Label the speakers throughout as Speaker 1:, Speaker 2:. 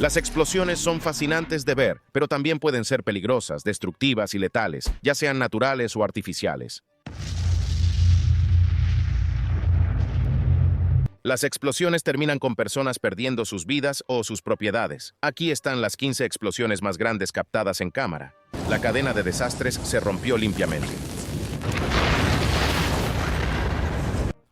Speaker 1: Las explosiones son fascinantes de ver, pero también pueden ser peligrosas, destructivas y letales, ya sean naturales o artificiales. Las explosiones terminan con personas perdiendo sus vidas o sus propiedades. Aquí están las 15 explosiones más grandes captadas en cámara. La cadena de desastres se rompió limpiamente.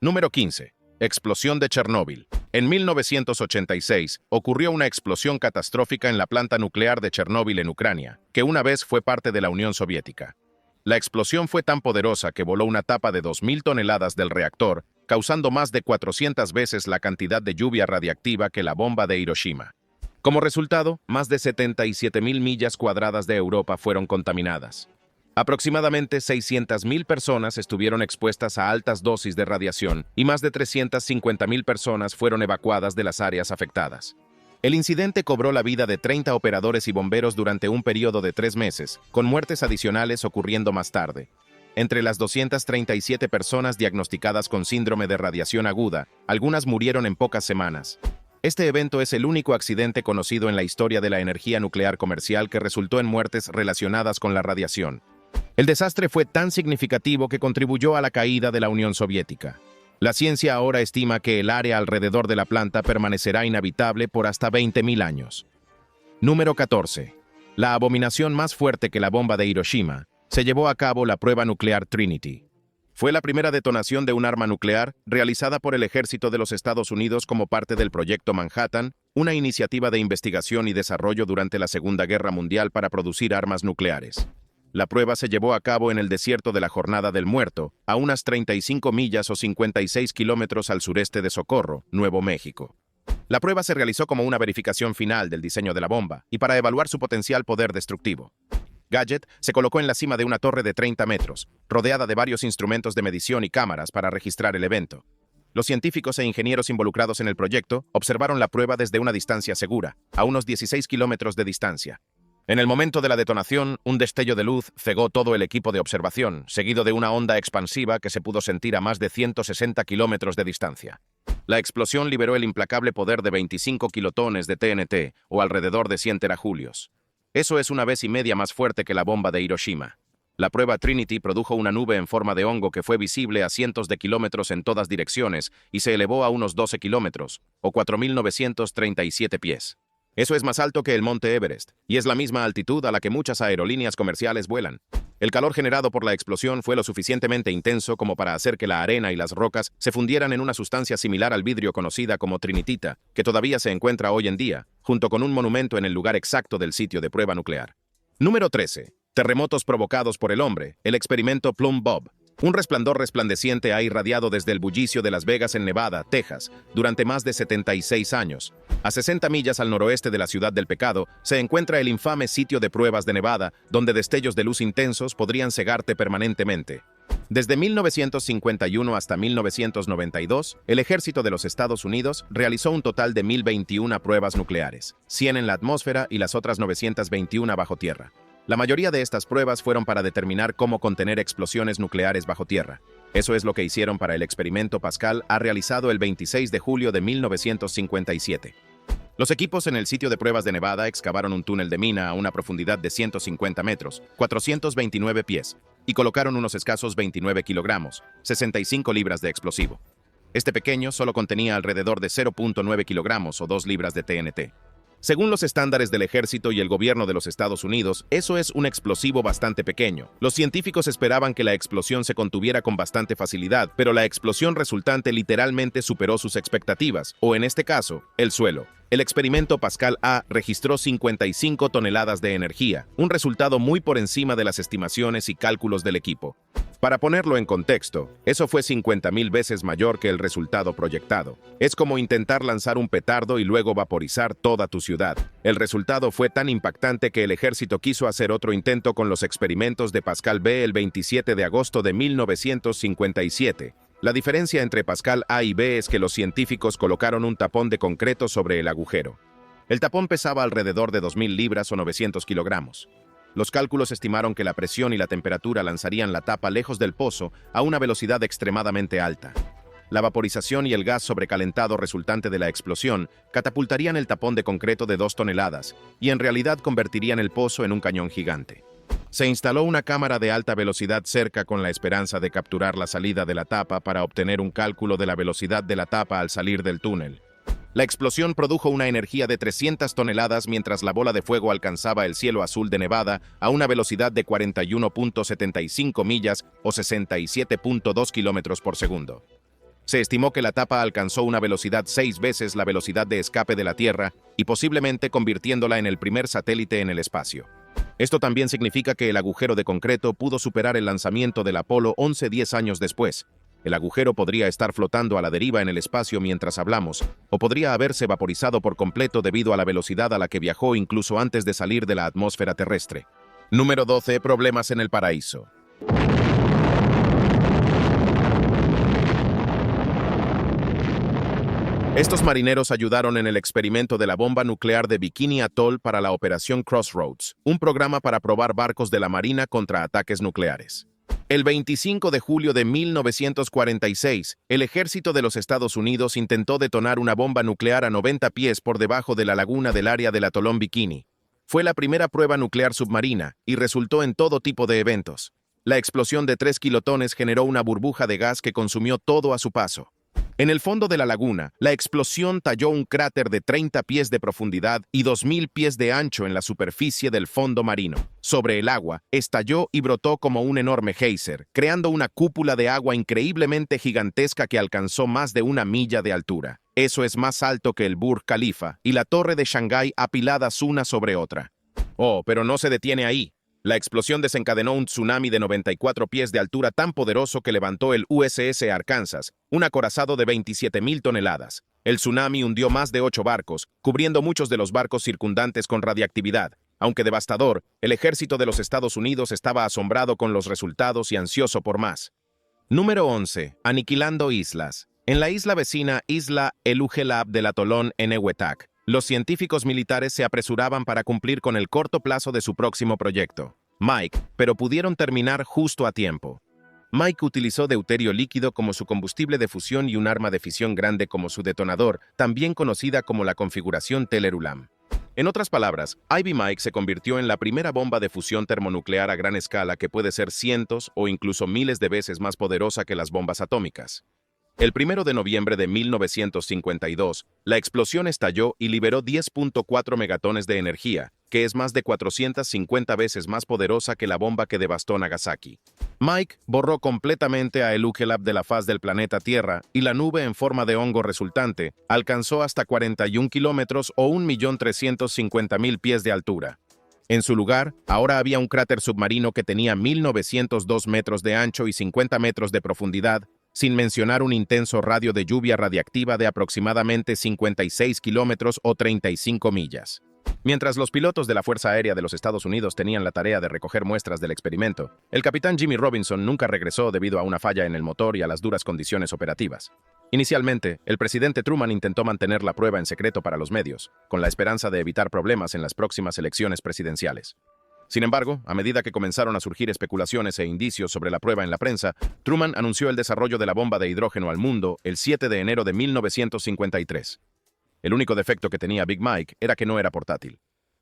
Speaker 1: Número 15. Explosión de Chernóbil. En 1986 ocurrió una explosión catastrófica en la planta nuclear de Chernóbil en Ucrania, que una vez fue parte de la Unión Soviética. La explosión fue tan poderosa que voló una tapa de 2.000 toneladas del reactor, causando más de 400 veces la cantidad de lluvia radiactiva que la bomba de Hiroshima. Como resultado, más de 77.000 millas cuadradas de Europa fueron contaminadas. Aproximadamente 600.000 personas estuvieron expuestas a altas dosis de radiación y más de 350.000 personas fueron evacuadas de las áreas afectadas. El incidente cobró la vida de 30 operadores y bomberos durante un periodo de 3 meses, con muertes adicionales ocurriendo más tarde. Entre las 237 personas diagnosticadas con síndrome de radiación aguda, algunas murieron en pocas semanas. Este evento es el único accidente conocido en la historia de la energía nuclear comercial que resultó en muertes relacionadas con la radiación. El desastre fue tan significativo que contribuyó a la caída de la Unión Soviética. La ciencia ahora estima que el área alrededor de la planta permanecerá inhabitable por hasta 20.000 años. Número 14. La abominación más fuerte que la bomba de Hiroshima. Se llevó a cabo la prueba nuclear Trinity. Fue la primera detonación de un arma nuclear realizada por el ejército de los Estados Unidos como parte del Proyecto Manhattan, una iniciativa de investigación y desarrollo durante la Segunda Guerra Mundial para producir armas nucleares. La prueba se llevó a cabo en el desierto de la Jornada del Muerto, a unas 35 millas o 56 kilómetros al sureste de Socorro, Nuevo México. La prueba se realizó como una verificación final del diseño de la bomba y para evaluar su potencial poder destructivo. Gadget se colocó en la cima de una torre de 30 metros, rodeada de varios instrumentos de medición y cámaras para registrar el evento. Los científicos e ingenieros involucrados en el proyecto observaron la prueba desde una distancia segura, a unos 16 kilómetros de distancia. En el momento de la detonación, un destello de luz cegó todo el equipo de observación, seguido de una onda expansiva que se pudo sentir a más de 160 kilómetros de distancia. La explosión liberó el implacable poder de 25 kilotones de TNT, o alrededor de 100 terajulios. Eso es una vez y media más fuerte que la bomba de Hiroshima. La prueba Trinity produjo una nube en forma de hongo que fue visible a cientos de kilómetros en todas direcciones y se elevó a unos 12 kilómetros, o 4.937 pies. Eso es más alto que el monte Everest, y es la misma altitud a la que muchas aerolíneas comerciales vuelan. El calor generado por la explosión fue lo suficientemente intenso como para hacer que la arena y las rocas se fundieran en una sustancia similar al vidrio conocida como trinitita, que todavía se encuentra hoy en día, junto con un monumento en el lugar exacto del sitio de prueba nuclear. Número 13. Terremotos provocados por el hombre, el experimento Plum Bob. Un resplandor resplandeciente ha irradiado desde el bullicio de Las Vegas en Nevada, Texas, durante más de 76 años. A 60 millas al noroeste de la Ciudad del Pecado se encuentra el infame sitio de pruebas de Nevada, donde destellos de luz intensos podrían cegarte permanentemente. Desde 1951 hasta 1992, el ejército de los Estados Unidos realizó un total de 1.021 pruebas nucleares, 100 en la atmósfera y las otras 921 bajo tierra. La mayoría de estas pruebas fueron para determinar cómo contener explosiones nucleares bajo tierra. Eso es lo que hicieron para el experimento Pascal realizado el 26 de julio de 1957. Los equipos en el sitio de pruebas de Nevada excavaron un túnel de mina a una profundidad de 150 metros, 429 pies, y colocaron unos escasos 29 kilogramos, 65 libras de explosivo. Este pequeño solo contenía alrededor de 0.9 kilogramos o 2 libras de TNT. Según los estándares del ejército y el gobierno de los Estados Unidos, eso es un explosivo bastante pequeño. Los científicos esperaban que la explosión se contuviera con bastante facilidad, pero la explosión resultante literalmente superó sus expectativas, o en este caso, el suelo. El experimento Pascal A registró 55 toneladas de energía, un resultado muy por encima de las estimaciones y cálculos del equipo. Para ponerlo en contexto, eso fue 50.000 veces mayor que el resultado proyectado. Es como intentar lanzar un petardo y luego vaporizar toda tu ciudad. El resultado fue tan impactante que el ejército quiso hacer otro intento con los experimentos de Pascal B el 27 de agosto de 1957. La diferencia entre Pascal A y B es que los científicos colocaron un tapón de concreto sobre el agujero. El tapón pesaba alrededor de 2.000 libras o 900 kilogramos. Los cálculos estimaron que la presión y la temperatura lanzarían la tapa lejos del pozo a una velocidad extremadamente alta. La vaporización y el gas sobrecalentado resultante de la explosión catapultarían el tapón de concreto de 2 toneladas y en realidad convertirían el pozo en un cañón gigante. Se instaló una cámara de alta velocidad cerca con la esperanza de capturar la salida de la tapa para obtener un cálculo de la velocidad de la tapa al salir del túnel. La explosión produjo una energía de 300 toneladas mientras la bola de fuego alcanzaba el cielo azul de Nevada a una velocidad de 41.75 millas o 67.2 kilómetros por segundo. Se estimó que la tapa alcanzó una velocidad 6 veces la velocidad de escape de la Tierra y posiblemente convirtiéndola en el primer satélite en el espacio. Esto también significa que el agujero de concreto pudo superar el lanzamiento del Apolo 11 10 años después. El agujero podría estar flotando a la deriva en el espacio mientras hablamos, o podría haberse vaporizado por completo debido a la velocidad a la que viajó incluso antes de salir de la atmósfera terrestre. Número 12. Problemas en el paraíso. Estos marineros ayudaron en el experimento de la bomba nuclear de Bikini Atoll para la Operación Crossroads, un programa para probar barcos de la Marina contra ataques nucleares. El 25 de julio de 1946, el ejército de los Estados Unidos intentó detonar una bomba nuclear a 90 pies por debajo de la laguna del área del atolón Bikini. Fue la primera prueba nuclear submarina y resultó en todo tipo de eventos. La explosión de 3 kilotones generó una burbuja de gas que consumió todo a su paso. En el fondo de la laguna, la explosión talló un cráter de 30 pies de profundidad y 2.000 pies de ancho en la superficie del fondo marino. Sobre el agua, estalló y brotó como un enorme geyser, creando una cúpula de agua increíblemente gigantesca que alcanzó más de 1 milla de altura. Eso es más alto que el Burj Khalifa y la Torre de Shanghái apiladas una sobre otra. Oh, pero no se detiene ahí. La explosión desencadenó un tsunami de 94 pies de altura tan poderoso que levantó el USS Arkansas, un acorazado de 27.000 toneladas. El tsunami hundió más de 8 barcos, cubriendo muchos de los barcos circundantes con radiactividad. Aunque devastador, el ejército de los Estados Unidos estaba asombrado con los resultados y ansioso por más. Número 11. Aniquilando islas. En la isla vecina Isla Elugelab del atolón Enewetak, los científicos militares se apresuraban para cumplir con el corto plazo de su próximo proyecto, Mike, pero pudieron terminar justo a tiempo. Mike utilizó deuterio líquido como su combustible de fusión y un arma de fisión grande como su detonador, también conocida como la configuración Teller-Ulam. En otras palabras, Ivy Mike se convirtió en la primera bomba de fusión termonuclear a gran escala que puede ser cientos o incluso miles de veces más poderosa que las bombas atómicas. El 1 de noviembre de 1952, la explosión estalló y liberó 10.4 megatones de energía, que es más de 450 veces más poderosa que la bomba que devastó Nagasaki. Mike borró completamente a Elugelab de la faz del planeta Tierra y la nube en forma de hongo resultante alcanzó hasta 41 kilómetros o 1.350.000 pies de altura. En su lugar, ahora había un cráter submarino que tenía 1.902 metros de ancho y 50 metros de profundidad, sin mencionar un intenso radio de lluvia radiactiva de aproximadamente 56 kilómetros o 35 millas. Mientras los pilotos de la Fuerza Aérea de los Estados Unidos tenían la tarea de recoger muestras del experimento, el capitán Jimmy Robinson nunca regresó debido a una falla en el motor y a las duras condiciones operativas. Inicialmente, el presidente Truman intentó mantener la prueba en secreto para los medios, con la esperanza de evitar problemas en las próximas elecciones presidenciales. Sin embargo, a medida que comenzaron a surgir especulaciones e indicios sobre la prueba en la prensa, Truman anunció el desarrollo de la bomba de hidrógeno al mundo el 7 de enero de 1953. El único defecto que tenía Big Mike era que no era portátil.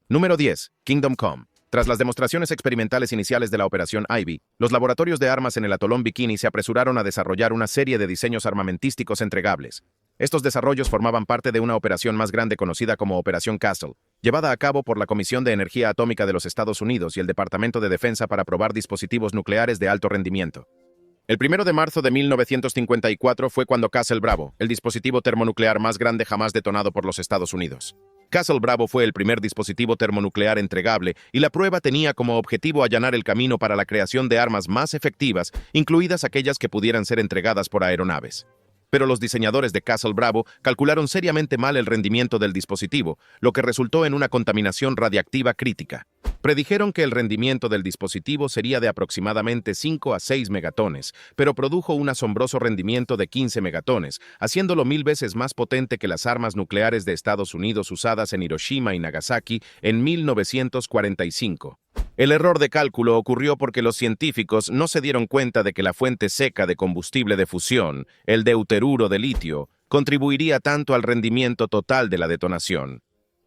Speaker 1: Número 10. Kingdom Come. Tras las demostraciones experimentales iniciales de la Operación Ivy, los laboratorios de armas en el atolón Bikini se apresuraron a desarrollar una serie de diseños armamentísticos entregables. Estos desarrollos formaban parte de una operación más grande conocida como Operación Castle, llevada a cabo por la Comisión de Energía Atómica de los Estados Unidos y el Departamento de Defensa para probar dispositivos nucleares de alto rendimiento. El 1 de marzo de 1954 fue cuando Castle Bravo, el dispositivo termonuclear más grande jamás detonado por los Estados Unidos. Castle Bravo fue el primer dispositivo termonuclear entregable y la prueba tenía como objetivo allanar el camino para la creación de armas más efectivas, incluidas aquellas que pudieran ser entregadas por aeronaves. Pero los diseñadores de Castle Bravo calcularon seriamente mal el rendimiento del dispositivo, lo que resultó en una contaminación radiactiva crítica. Predijeron que el rendimiento del dispositivo sería de aproximadamente 5 a 6 megatones, pero produjo un asombroso rendimiento de 15 megatones, haciéndolo 1000 veces más potente que las armas nucleares de Estados Unidos usadas en Hiroshima y Nagasaki en 1945. El error de cálculo ocurrió porque los científicos no se dieron cuenta de que la fuente seca de combustible de fusión, el deuteruro de litio, contribuiría tanto al rendimiento total de la detonación.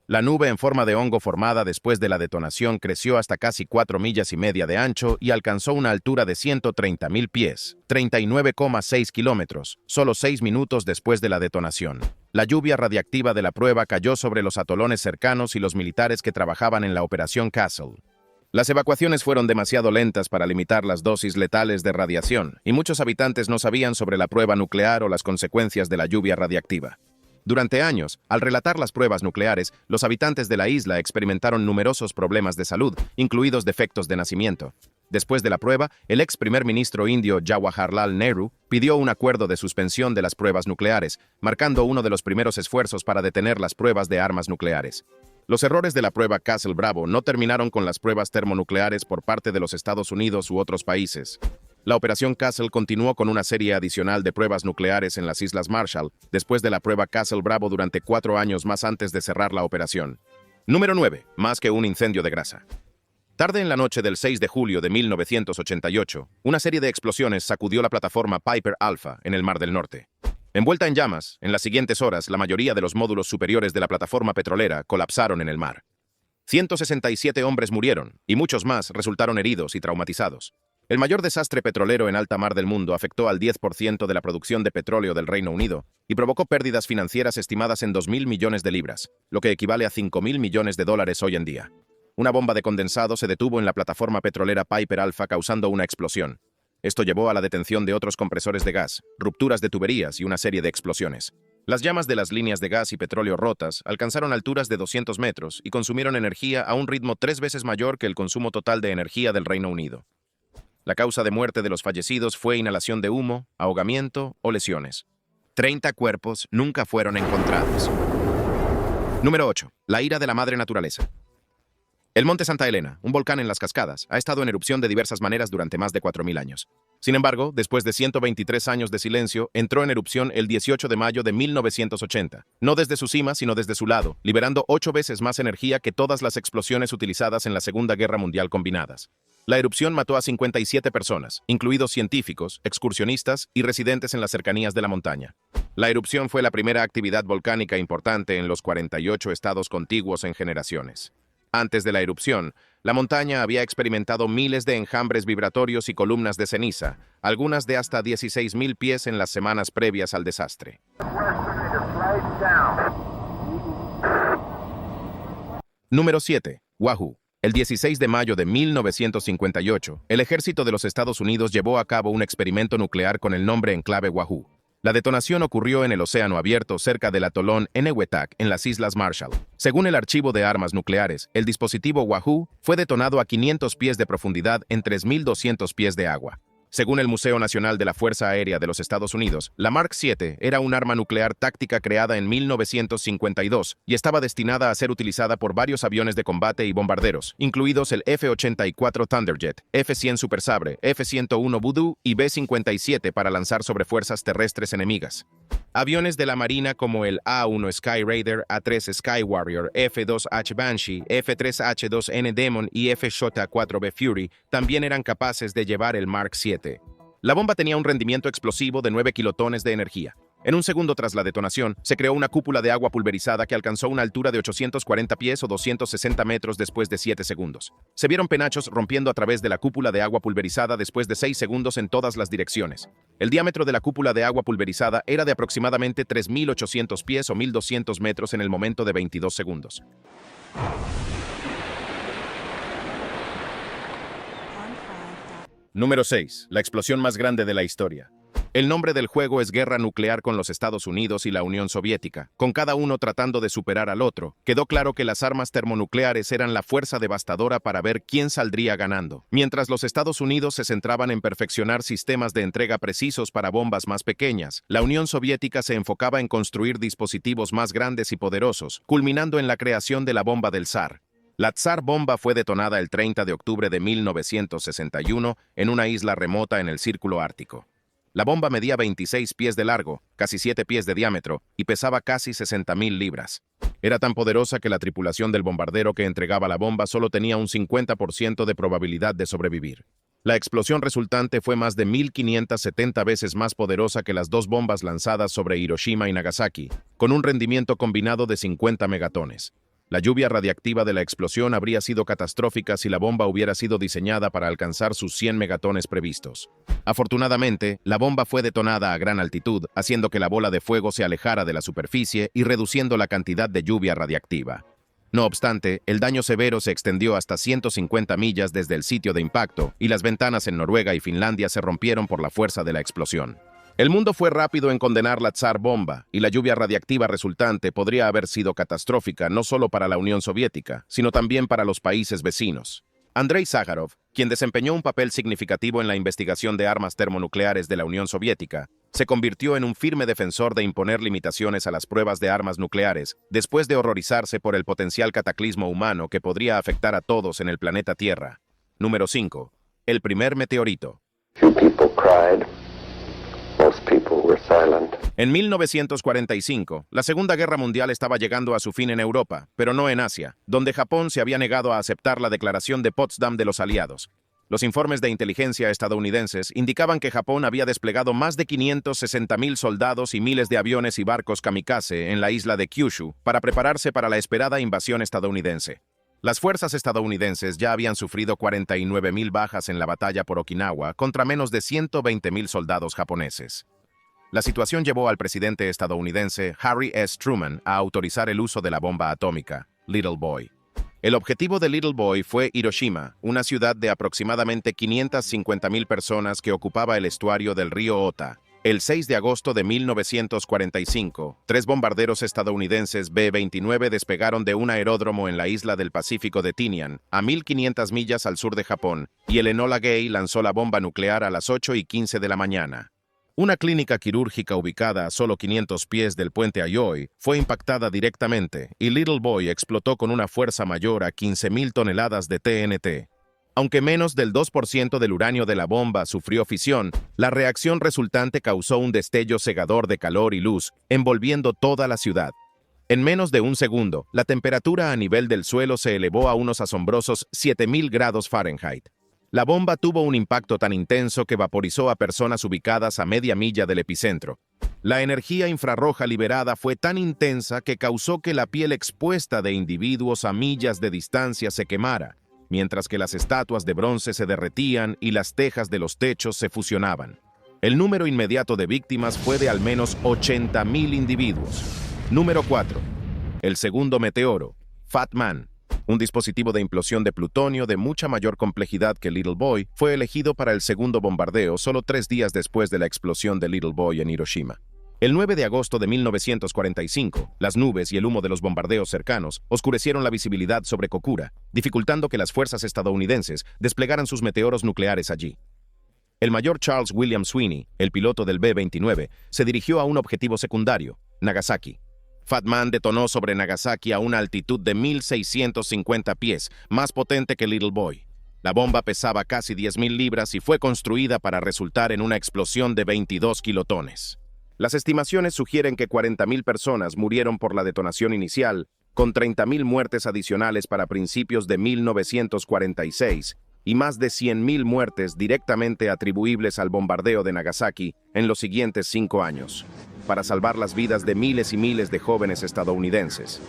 Speaker 1: La nube en forma de hongo formada después de la detonación creció hasta casi 4,5 millas de ancho y alcanzó una altura de 130,000 pies, 39,6 kilómetros, solo 6 minutos después de la detonación. La lluvia radiactiva de la prueba cayó sobre los atolones cercanos y los militares que trabajaban en la Operación Castle. Las evacuaciones fueron demasiado lentas para limitar las dosis letales de radiación, y muchos habitantes no sabían sobre la prueba nuclear o las consecuencias de la lluvia radiactiva. Durante años, al relatar las pruebas nucleares, los habitantes de la isla experimentaron numerosos problemas de salud, incluidos defectos de nacimiento. Después de la prueba, el ex primer ministro indio Jawaharlal Nehru pidió un acuerdo de suspensión de las pruebas nucleares, marcando uno de los primeros esfuerzos para detener las pruebas de armas nucleares. Los errores de la prueba Castle Bravo no terminaron con las pruebas termonucleares por parte de los Estados Unidos u otros países. La Operación Castle continuó con una serie adicional de pruebas nucleares en las Islas Marshall, después de la prueba Castle Bravo durante 4 años más antes de cerrar la operación. Número 9. Más que un incendio de grasa. Tarde en la noche del 6 de julio de 1988, una serie de explosiones sacudió la plataforma Piper Alpha en el Mar del Norte. Envuelta en llamas, en las siguientes horas, la mayoría de los módulos superiores de la plataforma petrolera colapsaron en el mar. 167 hombres murieron, y muchos más resultaron heridos y traumatizados. El mayor desastre petrolero en alta mar del mundo afectó al 10% de la producción de petróleo del Reino Unido y provocó pérdidas financieras estimadas en 2.000 millones de libras, lo que equivale a 5.000 millones de dólares hoy en día. Una bomba de condensado se detuvo en la plataforma petrolera Piper Alpha causando una explosión. Esto llevó a la detención de otros compresores de gas, rupturas de tuberías y una serie de explosiones. Las llamas de las líneas de gas y petróleo rotas alcanzaron alturas de 200 metros y consumieron energía a un ritmo 3 veces mayor que el consumo total de energía del Reino Unido. La causa de muerte de los fallecidos fue inhalación de humo, ahogamiento o lesiones. 30 cuerpos nunca fueron encontrados. Número 8. La ira de la madre naturaleza. El monte Santa Elena, un volcán en las Cascadas, ha estado en erupción de diversas maneras durante más de 4.000 años. Sin embargo, después de 123 años de silencio, entró en erupción el 18 de mayo de 1980, no desde su cima, sino desde su lado, liberando 8 veces más energía que todas las explosiones utilizadas en la Segunda Guerra Mundial combinadas. La erupción mató a 57 personas, incluidos científicos, excursionistas y residentes en las cercanías de la montaña. La erupción fue la primera actividad volcánica importante en los 48 estados contiguos en generaciones. Antes de la erupción, la montaña había experimentado miles de enjambres vibratorios y columnas de ceniza, algunas de hasta 16,000 pies en las semanas previas al desastre. Número 7. Wahoo. El 16 de mayo de 1958, el ejército de los Estados Unidos llevó a cabo un experimento nuclear con el nombre enclave Wahoo. La detonación ocurrió en el océano abierto cerca del atolón Enewetak en las Islas Marshall. Según el archivo de armas nucleares, el dispositivo Wahoo fue detonado a 500 pies de profundidad en 3.200 pies de agua. Según el Museo Nacional de la Fuerza Aérea de los Estados Unidos, la Mark VII era un arma nuclear táctica creada en 1952 y estaba destinada a ser utilizada por varios aviones de combate y bombarderos, incluidos el F-84 Thunderjet, F-100 Super Sabre, F-101 Voodoo y B-57 para lanzar sobre fuerzas terrestres enemigas. Aviones de la Marina como el A-1 Sky Raider, A-3 Sky Warrior, F-2H Banshee, F-3H-2N Demon y F-4B Fury también eran capaces de llevar el Mark VII. La bomba tenía un rendimiento explosivo de 9 kilotones de energía. En un segundo tras la detonación, se creó una cúpula de agua pulverizada que alcanzó una altura de 840 pies o 260 metros después de 7 segundos. Se vieron penachos rompiendo a través de la cúpula de agua pulverizada después de 6 segundos en todas las direcciones. El diámetro de la cúpula de agua pulverizada era de aproximadamente 3.800 pies o 1.200 metros en el momento de 22 segundos. Número 6. La explosión más grande de la historia. El nombre del juego es guerra nuclear con los Estados Unidos y la Unión Soviética, con cada uno tratando de superar al otro. Quedó claro que las armas termonucleares eran la fuerza devastadora para ver quién saldría ganando. Mientras los Estados Unidos se centraban en perfeccionar sistemas de entrega precisos para bombas más pequeñas, la Unión Soviética se enfocaba en construir dispositivos más grandes y poderosos, culminando en la creación de la bomba del Zar. La Tsar Bomba fue detonada el 30 de octubre de 1961 en una isla remota en el Círculo Ártico. La bomba medía 26 pies de largo, casi 7 pies de diámetro, y pesaba casi 60.000 libras. Era tan poderosa que la tripulación del bombardero que entregaba la bomba solo tenía un 50% de probabilidad de sobrevivir. La explosión resultante fue más de 1.570 veces más poderosa que las dos bombas lanzadas sobre Hiroshima y Nagasaki, con un rendimiento combinado de 50 megatones. La lluvia radiactiva de la explosión habría sido catastrófica si la bomba hubiera sido diseñada para alcanzar sus 100 megatones previstos. Afortunadamente, la bomba fue detonada a gran altitud, haciendo que la bola de fuego se alejara de la superficie y reduciendo la cantidad de lluvia radiactiva. No obstante, el daño severo se extendió hasta 150 millas desde el sitio de impacto, y las ventanas en Noruega y Finlandia se rompieron por la fuerza de la explosión. El mundo fue rápido en condenar la Tsar Bomba, y la lluvia radiactiva resultante podría haber sido catastrófica no solo para la Unión Soviética, sino también para los países vecinos. Andrei Sájarov, quien desempeñó un papel significativo en la investigación de armas termonucleares de la Unión Soviética, se convirtió en un firme defensor de imponer limitaciones a las pruebas de armas nucleares, después de horrorizarse por el potencial cataclismo humano que podría afectar a todos en el planeta Tierra. Número 5. El primer meteorito. En 1945, la Segunda Guerra Mundial estaba llegando a su fin en Europa, pero no en Asia, donde Japón se había negado a aceptar la Declaración de Potsdam de los aliados. Los informes de inteligencia estadounidenses indicaban que Japón había desplegado más de 560.000 soldados y miles de aviones y barcos kamikaze en la isla de Kyushu para prepararse para la esperada invasión estadounidense. Las fuerzas estadounidenses ya habían sufrido 49.000 bajas en la batalla por Okinawa contra menos de 120.000 soldados japoneses. La situación llevó al presidente estadounidense Harry S. Truman a autorizar el uso de la bomba atómica, Little Boy. El objetivo de Little Boy fue Hiroshima, una ciudad de aproximadamente 550.000 personas que ocupaba el estuario del río Ota. El 6 de agosto de 1945, 3 bombarderos estadounidenses B-29 despegaron de un aeródromo en la isla del Pacífico de Tinian, a 1.500 millas al sur de Japón, y el Enola Gay lanzó la bomba nuclear a las 8:15 de la mañana. Una clínica quirúrgica ubicada a solo 500 pies del puente Aoi fue impactada directamente, y Little Boy explotó con una fuerza mayor a 15.000 toneladas de TNT. Aunque menos del 2% del uranio de la bomba sufrió fisión, la reacción resultante causó un destello cegador de calor y luz, envolviendo toda la ciudad. En menos de un segundo, la temperatura a nivel del suelo se elevó a unos asombrosos 7.000 grados Fahrenheit. La bomba tuvo un impacto tan intenso que vaporizó a personas ubicadas a media milla del epicentro. La energía infrarroja liberada fue tan intensa que causó que la piel expuesta de individuos a millas de distancia se quemara, mientras que las estatuas de bronce se derretían y las tejas de los techos se fusionaban. El número inmediato de víctimas fue de al menos 80.000 individuos. Número 4. El segundo meteoro, Fat Man. Un dispositivo de implosión de plutonio de mucha mayor complejidad que Little Boy fue elegido para el segundo bombardeo solo 3 días después de la explosión de Little Boy en Hiroshima. El 9 de agosto de 1945, las nubes y el humo de los bombardeos cercanos oscurecieron la visibilidad sobre Kokura, dificultando que las fuerzas estadounidenses desplegaran sus meteoros nucleares allí. El mayor Charles William Sweeney, el piloto del B-29, se dirigió a un objetivo secundario, Nagasaki. Fat Man detonó sobre Nagasaki a una altitud de 1.650 pies, más potente que Little Boy. La bomba pesaba casi 10.000 libras y fue construida para resultar en una explosión de 22 kilotones. Las estimaciones sugieren que 40.000 personas murieron por la detonación inicial, con 30.000 muertes adicionales para principios de 1946 y más de 100.000 muertes directamente atribuibles al bombardeo de Nagasaki en los siguientes 5 años, para salvar las vidas de miles y miles de jóvenes estadounidenses.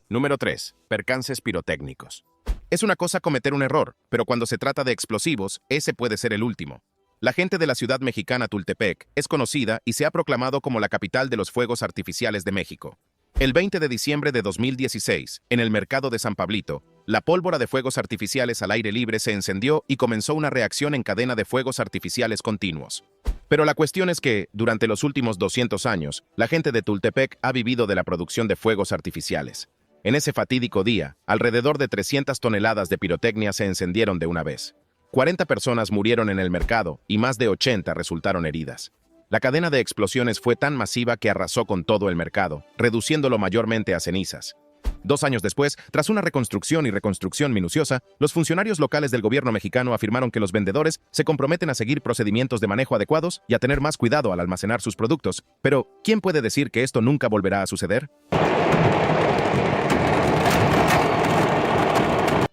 Speaker 1: Número 3. Percances pirotécnicos. Es una cosa cometer un error, pero cuando se trata de explosivos, ese puede ser el último. La gente de la ciudad mexicana Tultepec es conocida y se ha proclamado como la capital de los fuegos artificiales de México. El 20 de diciembre de 2016, en el mercado de San Pablito, la pólvora de fuegos artificiales al aire libre se encendió y comenzó una reacción en cadena de fuegos artificiales continuos. Pero la cuestión es que, durante los últimos 200 años, la gente de Tultepec ha vivido de la producción de fuegos artificiales. En ese fatídico día, alrededor de 300 toneladas de pirotecnia se encendieron de una vez. 40 personas murieron en el mercado y más de 80 resultaron heridas. La cadena de explosiones fue tan masiva que arrasó con todo el mercado, reduciéndolo mayormente a cenizas. 2 años después, tras una reconstrucción y reconstrucción minuciosa, los funcionarios locales del gobierno mexicano afirmaron que los vendedores se comprometen a seguir procedimientos de manejo adecuados y a tener más cuidado al almacenar sus productos. Pero, ¿quién puede decir que esto nunca volverá a suceder?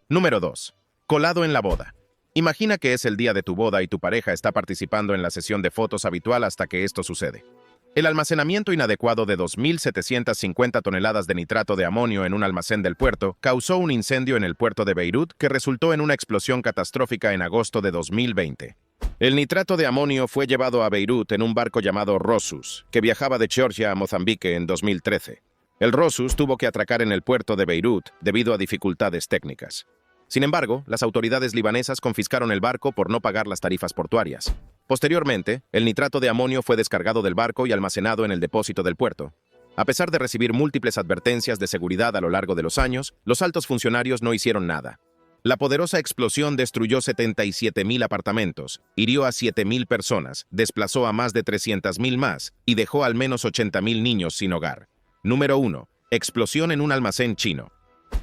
Speaker 1: Número 2. Colado en la boda. Imagina que es el día de tu boda y tu pareja está participando en la sesión de fotos habitual hasta que esto sucede. El almacenamiento inadecuado de 2.750 toneladas de nitrato de amonio en un almacén del puerto causó un incendio en el puerto de Beirut que resultó en una explosión catastrófica en agosto de 2020. El nitrato de amonio fue llevado a Beirut en un barco llamado Rosus, que viajaba de Georgia a Mozambique en 2013. El Rosus tuvo que atracar en el puerto de Beirut debido a dificultades técnicas. Sin embargo, las autoridades libanesas confiscaron el barco por no pagar las tarifas portuarias. Posteriormente, el nitrato de amonio fue descargado del barco y almacenado en el depósito del puerto. A pesar de recibir múltiples advertencias de seguridad a lo largo de los años, los altos funcionarios no hicieron nada. La poderosa explosión destruyó 77.000 apartamentos, hirió a 7.000 personas, desplazó a más de 300.000 más y dejó al menos 80.000 niños sin hogar. Número 1. Explosión en un almacén chino.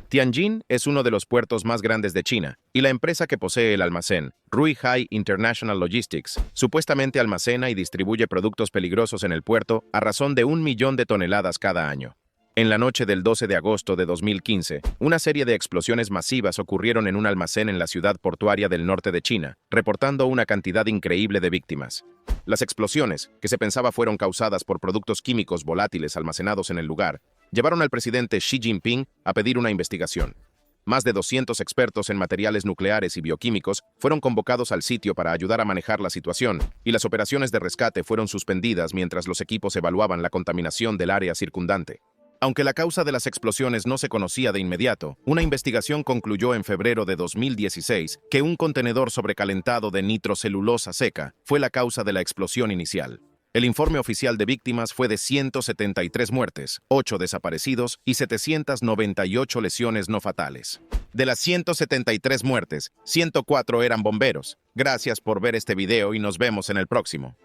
Speaker 1: Tianjin es uno de los puertos más grandes de China, y la empresa que posee el almacén, Ruihai International Logistics, supuestamente almacena y distribuye productos peligrosos en el puerto a razón de 1 millón de toneladas cada año. En la noche del 12 de agosto de 2015, una serie de explosiones masivas ocurrieron en un almacén en la ciudad portuaria del norte de China, reportando una cantidad increíble de víctimas. Las explosiones, que se pensaba fueron causadas por productos químicos volátiles almacenados en el lugar, llevaron al presidente Xi Jinping a pedir una investigación. Más de 200 expertos en materiales nucleares y bioquímicos fueron convocados al sitio para ayudar a manejar la situación, y las operaciones de rescate fueron suspendidas mientras los equipos evaluaban la contaminación del área circundante. Aunque la causa de las explosiones no se conocía de inmediato, una investigación concluyó en febrero de 2016 que un contenedor sobrecalentado de nitrocelulosa seca fue la causa de la explosión inicial. El informe oficial de víctimas fue de 173 muertes, 8 desaparecidos y 798 lesiones no fatales. De las 173 muertes, 104 eran bomberos. Gracias por ver este video y nos vemos en el próximo.